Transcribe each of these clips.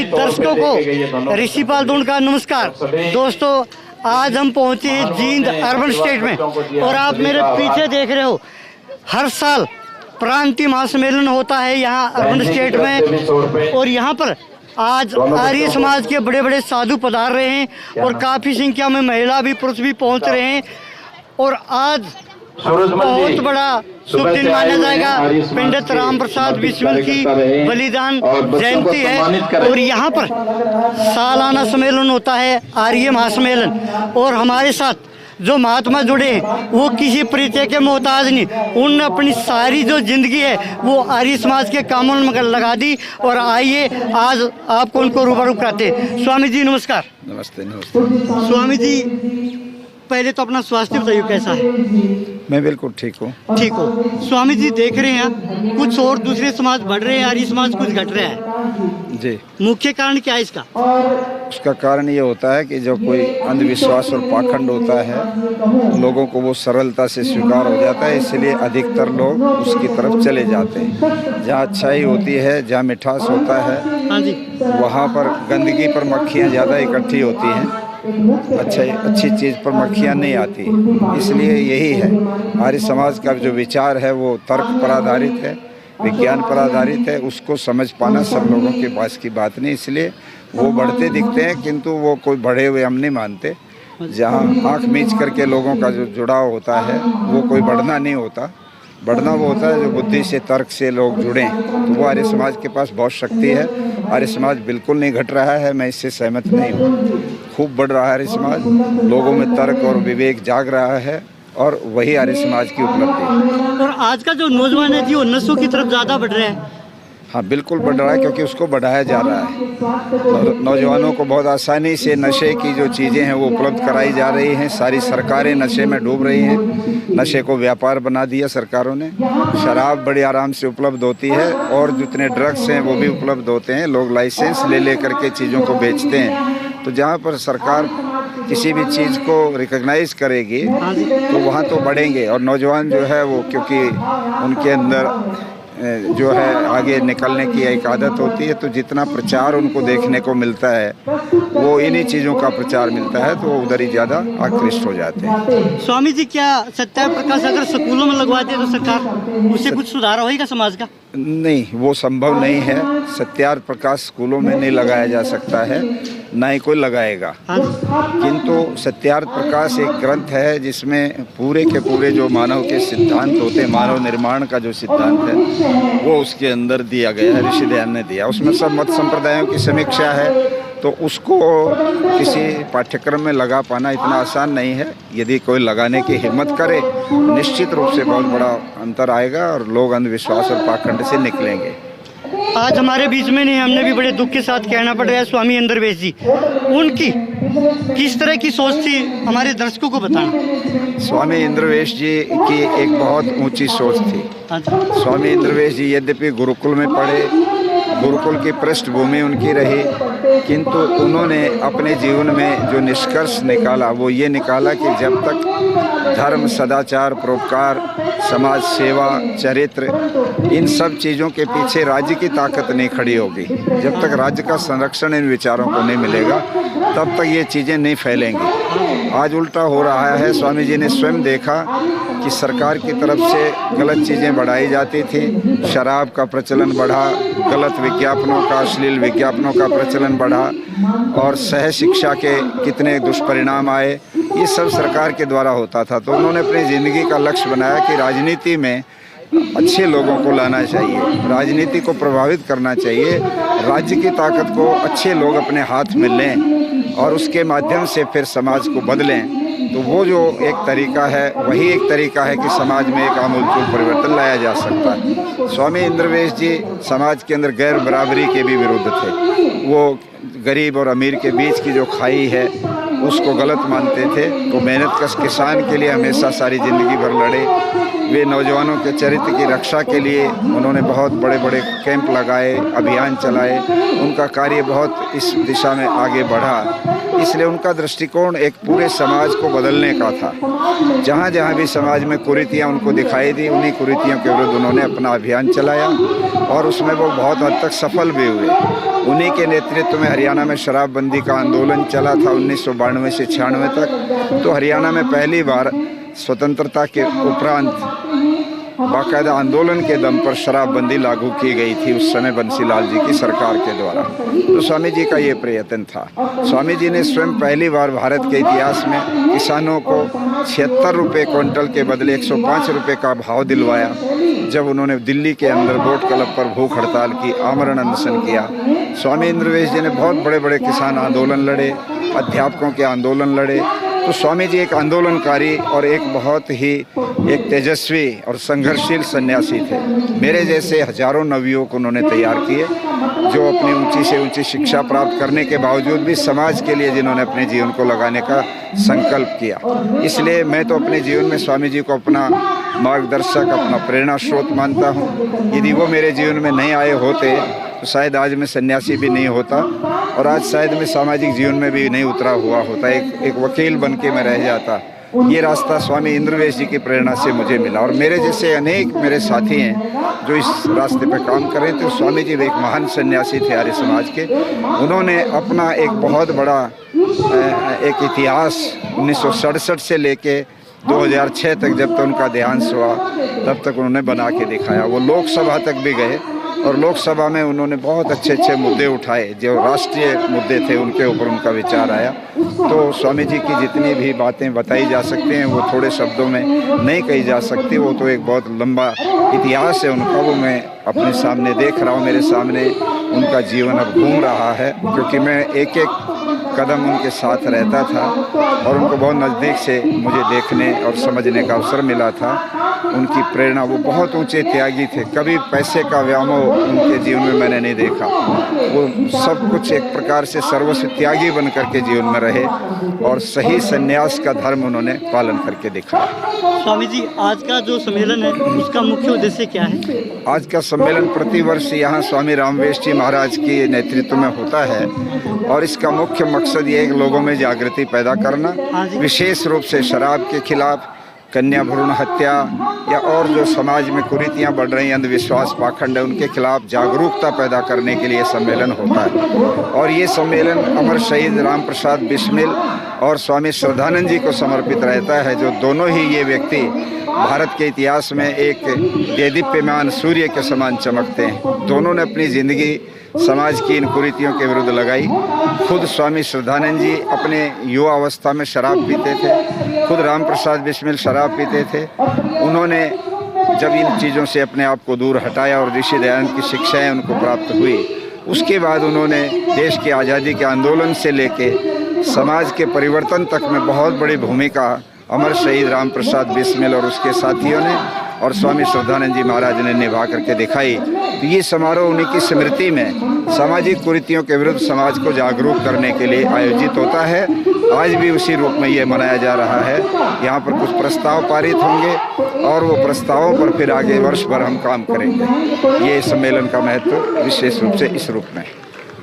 सभी दर्शकों को ऋषिपाल दून का नमस्कार। दोस्तों, आज हम पहुंचे हैं जींद अर्बन स्टेट में और आप मेरे पीछे देख रहे हो, हर साल प्रांतीय महासम्मेलन होता है यहाँ अर्बन स्टेट में। और यहाँ पर आज आर्य समाज के बड़े बड़े साधु पधार रहे हैं और काफ़ी संख्या में महिला भी पुरुष भी पहुँच रहे हैं। और आज बहुत बड़ा शुभ दिन माना जाएगा। पंडित राम प्रसाद बिस्मिल की बलिदान जयंती है और यहाँ पर सालाना सम्मेलन होता है, आर्य महासम्मेलन। और हमारे साथ जो महात्मा जुड़े हैं वो किसी परिचय के मोहताज नहीं, उन्होंने अपनी सारी जो जिंदगी है वो आर्य समाज के कामों में लगा दी। और आइए आज आपको उनको रूबरू कराते हैं। स्वामी जी नमस्कार। नमस्ते। नमस्ते स्वामी जी, पहले तो अपना स्वास्थ्य बताइए, कैसा है? मैं बिल्कुल ठीक हूँ। ठीक हो। स्वामी जी, देख रहे हैं कुछ और दूसरे समाज बढ़ रहे हैं, आर्य समाज कुछ घट रहा है जी। मुख्य कारण क्या है इसका? उसका कारण ये होता है कि जो कोई अंधविश्वास और पाखंड होता है, लोगों को वो सरलता से स्वीकार हो जाता है, इसलिए अधिकतर लोग उसकी तरफ चले जाते हैं। जहाँ अच्छाई होती है, जहाँ मिठास होता है, हाँ जी, वहाँ पर गंदगी पर मक्खियाँ ज़्यादा इकट्ठी होती हैं, अच्छी चीज़ पर मक्खियाँ नहीं आती। इसलिए यही है, आर्य समाज का जो विचार है वो तर्क पर आधारित है, विज्ञान पर आधारित है। उसको समझ पाना सब लोगों के पास की बात नहीं, इसलिए वो बढ़ते दिखते हैं, किंतु वो कोई बढ़े हुए हम नहीं मानते। जहाँ आँख मीच करके लोगों का जो जुड़ाव होता है वो कोई बढ़ना नहीं होता। बढ़ना वो होता है जो बुद्धि से, तर्क से लोग जुड़ें, तो वो आर्य समाज के पास बहुत शक्ति है। आर्य समाज बिल्कुल नहीं घट रहा है, मैं इससे सहमत नहीं हूँ। खूब बढ़ रहा है आर्य समाज, लोगों में तर्क और विवेक जाग रहा है और वही आर्य समाज की उपलब्धि है। और आज का जो नौजवान है जी वो नशों की तरफ ज़्यादा बढ़ रहा है। हाँ, बिल्कुल बढ़ रहा है, क्योंकि उसको बढ़ाया जा रहा है। नौजवानों को बहुत आसानी से नशे की जो चीज़ें हैं वो उपलब्ध कराई जा रही हैं। सारी सरकारें नशे में डूब रही हैं, नशे को व्यापार बना दिया सरकारों ने। शराब बड़ी आराम से उपलब्ध होती है और जितने ड्रग्स हैं वो भी उपलब्ध होते हैं। लोग लाइसेंस ले करके चीज़ों को बेचते हैं। तो जहाँ पर सरकार किसी भी चीज़ को रिकॉग्नाइज करेगी तो वहाँ तो बढ़ेंगे। और नौजवान जो है वो, क्योंकि उनके अंदर जो है आगे निकलने की एक आदत होती है, तो जितना प्रचार उनको देखने को मिलता है वो इन्हीं चीज़ों का प्रचार मिलता है, तो वो उधर ही ज़्यादा आकृष्ट हो जाते हैं। स्वामी जी, क्या सत्याप्रकाश अगर स्कूलों में लगवाते तो सरकार उससे कुछ सुधार होगा समाज का? नहीं, वो संभव नहीं है। सत्याप्रकाश स्कूलों में नहीं लगाया जा सकता है, ना ही कोई लगाएगा। किंतु सत्यार्थ प्रकाश एक ग्रंथ है जिसमें पूरे के पूरे जो मानव के सिद्धांत होते हैं, मानव निर्माण का जो सिद्धांत है वो उसके अंदर दिया गया है, ऋषि दयान ने दिया। उसमें सब मत संप्रदायों की समीक्षा है, तो उसको किसी पाठ्यक्रम में लगा पाना इतना आसान नहीं है। यदि कोई लगाने की हिम्मत करे, निश्चित रूप से बहुत बड़ा अंतर आएगा और लोग अंधविश्वास और पाखंड से निकलेंगे। आज हमारे बीच में नहीं, हमने भी बड़े दुख के साथ कहना पड़ रहा है, स्वामी इंद्रवेश जी, उनकी किस तरह की सोच थी हमारे दर्शकों को बताना। स्वामी इंद्रवेश जी की एक बहुत ऊंची सोच थी। स्वामी इंद्रवेश जी यद्यपि गुरुकुल में पढ़े, गुरुकुल की पृष्ठभूमि उनकी रही, किंतु उन्होंने अपने जीवन में जो निष्कर्ष निकाला वो ये निकाला कि जब तक धर्म, सदाचार, परोपकार, समाज सेवा, चरित्र, इन सब चीज़ों के पीछे राज्य की ताकत नहीं खड़ी होगी, जब तक राज्य का संरक्षण इन विचारों को नहीं मिलेगा, तब तक ये चीज़ें नहीं फैलेंगी। आज उल्टा हो रहा है। स्वामी जी ने स्वयं देखा कि सरकार की तरफ से गलत चीज़ें बढ़ाई जाती थी, शराब का प्रचलन बढ़ा, गलत विज्ञापनों का, अश्लील विज्ञापनों का प्रचलन बढ़ा और सह शिक्षा के कितने दुष्परिणाम आए। ये सब सरकार के द्वारा होता था। तो उन्होंने अपनी ज़िंदगी का लक्ष्य बनाया कि राजनीति में अच्छे लोगों को लाना चाहिए, राजनीति को प्रभावित करना चाहिए, राज्य की ताकत को अच्छे लोग अपने हाथ में लें और उसके माध्यम से फिर समाज को बदलें। तो वो जो एक तरीका है वही एक तरीका है कि समाज में एक आमूलचूल परिवर्तन लाया जा सकता है। स्वामी इंद्रवेश जी समाज के अंदर गैर बराबरी के भी विरुद्ध थे। वो गरीब और अमीर के बीच की जो खाई है उसको गलत मानते थे। वो मेहनत कश किसान के लिए हमेशा सारी ज़िंदगी भर लड़े। वे नौजवानों के चरित्र की रक्षा के लिए उन्होंने बहुत बड़े बड़े कैंप लगाए, अभियान चलाए। उनका कार्य बहुत इस दिशा में आगे बढ़ा। इसलिए उनका दृष्टिकोण एक पूरे समाज को बदलने का था। जहाँ जहाँ भी समाज में कुरीतियाँ उनको दिखाई दी, उन्हीं कुरीतियों के विरुद्ध उन्होंने अपना अभियान चलाया और उसमें वो बहुत हद तक सफल भी हुए। उन्हीं के नेतृत्व में हरियाणा में शराबबंदी का आंदोलन चला था 1992 से 96 तक। तो हरियाणा में पहली बार स्वतंत्रता के उपरांत बाकायदा आंदोलन के दम पर शराबबंदी लागू की गई थी उस समय बंसीलाल जी की सरकार के द्वारा। तो स्वामी जी का ये प्रयत्न था। स्वामी जी ने स्वयं पहली बार भारत के इतिहास में किसानों को 76 रुपये क्विंटल के बदले 105 रुपये का भाव दिलवाया, जब उन्होंने दिल्ली के अंदर बोट क्लब पर भूख हड़ताल की, आमरण अनशन किया। स्वामी इंद्रवेश जी ने बहुत बड़े बड़े किसान आंदोलन लड़े, अध्यापकों के आंदोलन लड़े। तो स्वामी जी एक आंदोलनकारी और एक बहुत ही एक तेजस्वी और संघर्षशील सन्यासी थे। मेरे जैसे हजारों नवयुवक को उन्होंने तैयार किए, जो अपनी ऊंची से ऊंची शिक्षा प्राप्त करने के बावजूद भी समाज के लिए जिन्होंने अपने जीवन को लगाने का संकल्प किया। इसलिए मैं तो अपने जीवन में स्वामी जी को अपना मार्गदर्शक, अपना प्रेरणा स्रोत मानता हूँ। यदि वो मेरे जीवन में नहीं आए होते तो शायद आज मैं सन्यासी भी नहीं होता और आज शायद मैं सामाजिक जीवन में भी नहीं उतरा हुआ होता, एक वकील बन के मैं रह जाता। ये रास्ता स्वामी इंद्रवेश जी की प्रेरणा से मुझे मिला और मेरे जैसे अनेक मेरे साथी हैं जो इस रास्ते पर काम कर रहे थे। स्वामी जी एक महान सन्यासी थे आर्य समाज के। उन्होंने अपना एक बहुत बड़ा एक इतिहास 1967 से लेके 2006 तक, जब तक उनका देहांत हुआ तब तक उन्होंने बना के दिखाया। वो लोकसभा तक भी गए और लोकसभा में उन्होंने बहुत अच्छे अच्छे मुद्दे उठाए, जो राष्ट्रीय मुद्दे थे उनके ऊपर उनका विचार आया। तो स्वामी जी की जितनी भी बातें बताई जा सकती हैं वो थोड़े शब्दों में नहीं कही जा सकती। वो तो एक बहुत लंबा इतिहास है उनका, वो मैं अपने सामने देख रहा हूँ। मेरे सामने उनका जीवन अब घूम रहा है, क्योंकि मैं एक एक कदम उनके साथ रहता था और उनको बहुत नज़दीक से मुझे देखने और समझने का अवसर मिला था। उनकी प्रेरणा, वो बहुत ऊंचे त्यागी थे, कभी पैसे का व्यामोह उनके जीवन में मैंने नहीं देखा। वो सब कुछ एक प्रकार से सर्वस्व त्यागी बन करके जीवन में रहे और सही सन्यास का धर्म उन्होंने पालन करके दिखाया। स्वामी जी, आज का जो सम्मेलन है उसका मुख्य उद्देश्य क्या है? आज का सम्मेलन प्रतिवर्ष यहाँ स्वामी रामवेश जी महाराज के नेतृत्व में होता है और इसका मुख्य मकसद ये है कि लोगों में जागृति पैदा करना, विशेष रूप से शराब के खिलाफ, कन्या भ्रूण हत्या या और जो समाज में कुरीतियाँ बढ़ रही हैं, अंधविश्वास, पाखंड है, उनके खिलाफ जागरूकता पैदा करने के लिए सम्मेलन होता है। और ये सम्मेलन अमर शहीद राम प्रसाद बिस्मिल और स्वामी श्रद्धानंद जी को समर्पित रहता है, जो दोनों ही ये व्यक्ति भारत के इतिहास में एक देदीप्यमान सूर्य के समान चमकते हैं। दोनों ने अपनी ज़िंदगी समाज की इन कुरीतियों के विरुद्ध लगाई। खुद स्वामी श्रद्धानंद जी अपने युवा अवस्था में शराब पीते थे, खुद राम प्रसाद बिस्मिल शराब पीते थे। उन्होंने जब इन चीज़ों से अपने आप को दूर हटाया और ऋषि दयानंद की शिक्षाएं उनको प्राप्त हुई, उसके बाद उन्होंने देश की आज़ादी के आंदोलन से लेके समाज के परिवर्तन तक में बहुत बड़ी भूमिका अमर शहीद राम प्रसाद बिस्मिल और उसके साथियों ने और स्वामी श्रद्धानंद जी महाराज ने निभा करके दिखाई। तो ये समारोह उन्हीं की स्मृति में सामाजिक कुरीतियों के विरुद्ध समाज को जागरूक करने के लिए आयोजित होता है। आज भी उसी रूप में ये मनाया जा रहा है। यहाँ पर कुछ प्रस्ताव पारित होंगे और वो प्रस्तावों पर फिर आगे वर्ष भर हम काम करेंगे। ये सम्मेलन का महत्व विशेष रूप से इस रूप में।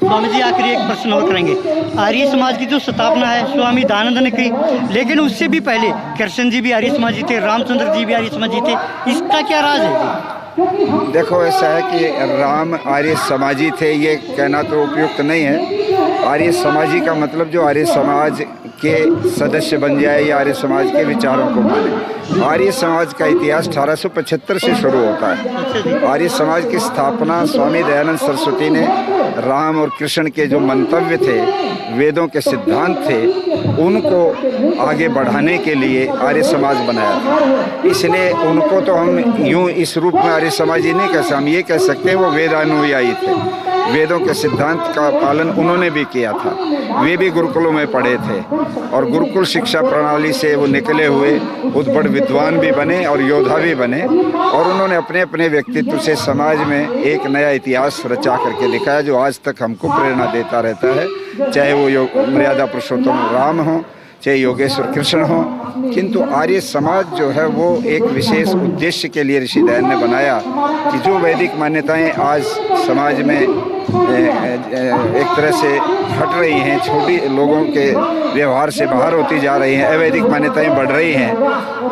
स्वामी जी, आखिरी एक प्रश्न और करेंगे। आर्य समाज की जो स्थापना है स्वामी दयानंद ने की, लेकिन उससे भी पहले कृष्ण जी भी आर्य समाजी थे, रामचंद्र जी भी आर्य समाजी थे। इसका क्या राज है? देखो, ऐसा है कि राम आर्य समाजी थे ये कहना तो उपयुक्त नहीं है। आर्य समाजी का मतलब जो आर्य समाज के सदस्य बन जाए या आर्य समाज के विचारों को माने। आर्य समाज का इतिहास 1875 से शुरू होता है। आर्य समाज की स्थापना स्वामी दयानंद सरस्वती ने राम और कृष्ण के जो मंतव्य थे, वेदों के सिद्धांत थे, उनको आगे बढ़ाने के लिए आर्य समाज बनाया था। इसलिए उनको तो हम यूं इस रूप में आर्य समाजी नहीं कह सकते, हम ये कह सकते हैं वो वेदानुयायी थे। वेदों के सिद्धांत का पालन उन्होंने भी किया था। वे भी गुरुकुलों में पढ़े थे और गुरुकुल शिक्षा प्रणाली से वो निकले हुए उद्भट विद्वान भी बने और योद्धा भी बने और उन्होंने अपने अपने व्यक्तित्व से समाज में एक नया इतिहास रचा करके दिखाया, जो आज तक हमको प्रेरणा देता रहता है। चाहे वो मर्यादा पुरुषोत्तम राम हो, चाहे योगेश्वर कृष्ण हो, किंतु आर्य समाज जो है वो एक विशेष उद्देश्य के लिए ऋषि दयानंद ने बनाया कि जो वैदिक मान्यताएं आज समाज में एक तरह से हट रही हैं, छोटी लोगों के व्यवहार से बाहर होती जा रही हैं, अवैदिक मान्यताएं बढ़ रही हैं,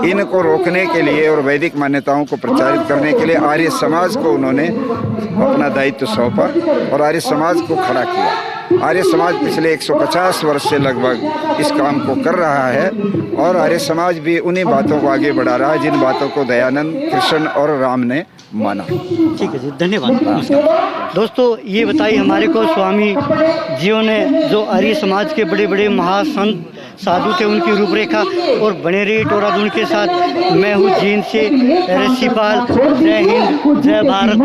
इनको रोकने के लिए और वैदिक मान्यताओं को प्रचारित करने के लिए आर्य समाज को उन्होंने अपना दायित्व सौंपा और आर्य समाज को खड़ा किया। आर्य समाज पिछले 150 वर्ष से लगभग इस काम को कर रहा है और आर्य समाज भी उन्हीं बातों को आगे बढ़ा रहा है जिन बातों को दयानंद, कृष्ण और राम ने माना। ठीक है जी, धन्यवाद। नमस्कार। दोस्तों, ये बताइए हमारे को स्वामी जियों ने जो आर्य समाज के बड़े बड़े महासंत साधु थे उनकी रूपरेखा, और बने रही टोराधून के साथ। मैं हूँ जींद से ऋषिपाल। जय हिंद, जय भारत।